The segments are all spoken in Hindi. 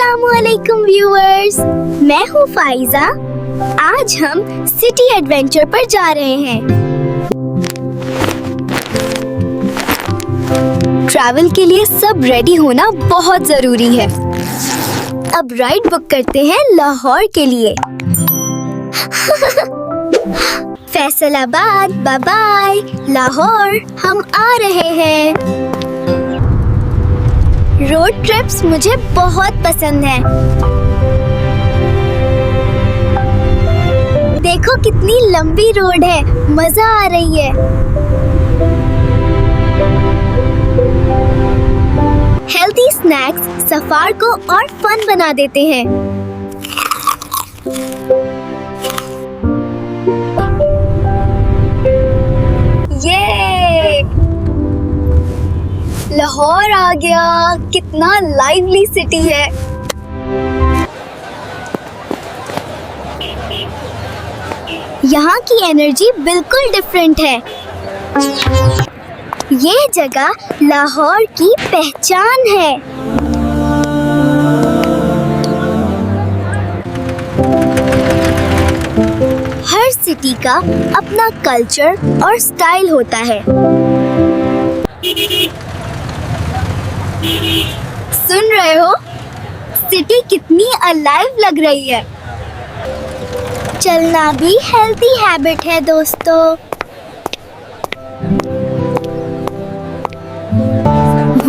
अस्सलामुअलैकुम व्यूअर्स, मैं हूँ फाइजा। आज हम सिटी एडवेंचर पर जा रहे हैं। ट्रैवल के लिए सब रेडी होना बहुत जरूरी है। अब राइड बुक करते हैं लाहौर के लिए। Faisalabad, bye bye. लाहौर हम आ रहे हैं। रोड ट्रिप्स मुझे बहुत पसंद हैं। देखो कितनी लंबी रोड है, मजा आ रही है। हेल्दी स्नैक्स सफर को और फन बना देते हैं। ये लाहौर आ गया। कितना लाइवली सिटी है। यहाँ की एनर्जी बिल्कुल डिफरेंट है। ये जगह लाहौर की पहचान है। हर सिटी का अपना कल्चर और स्टाइल होता है। सुन रहे हो? सिटी कितनी अलाइव लग रही है। चलना भी हेल्थी हैबिट है दोस्तों।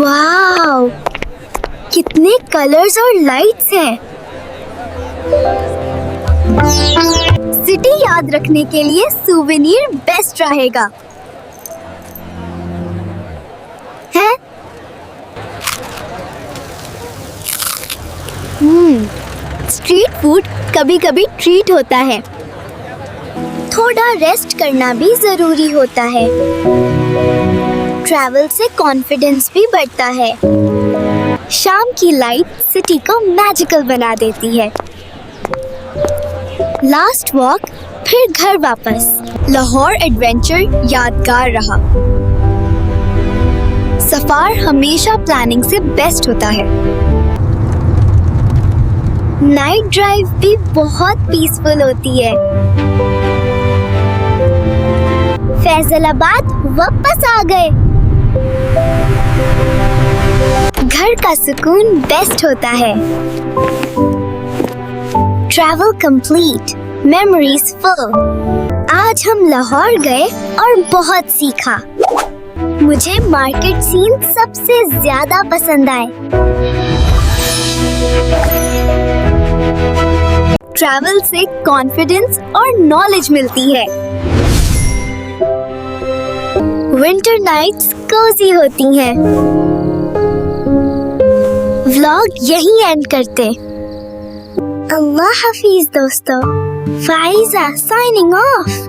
वाव, कितने कलर्स और लाइट्स हैं। सिटी याद रखने के लिए सुवेनिर बेस्ट रहेगा। है? स्ट्रीट फूड कभी-कभी ट्रीट होता है। थोड़ा रेस्ट करना भी जरूरी होता है। ट्रैवल से कॉन्फिडेंस भी बढ़ता है। शाम की लाइट सिटी को मैजिकल बना देती है। लास्ट वॉक, फिर घर वापस। लाहौर एडवेंचर यादगार रहा। सफर हमेशा प्लानिंग से बेस्ट होता है। नाइट ड्राइव भी बहुत पीसफुल होती है। फैसलाबाद वापस आ गए। घर का सुकून बेस्ट होता है। Travel complete, memories full. आज हम लाहौर गए और बहुत सीखा। मुझे मार्केट सीन सबसे ज्यादा पसंद आए। ट्रैवल से कॉन्फिडेंस और नॉलेज मिलती है। विंटर नाइट्स कोजी होती हैं। व्लॉग यहीं एंड करते। अल्लाह हाफिज दोस्तों। Pfizer signing off.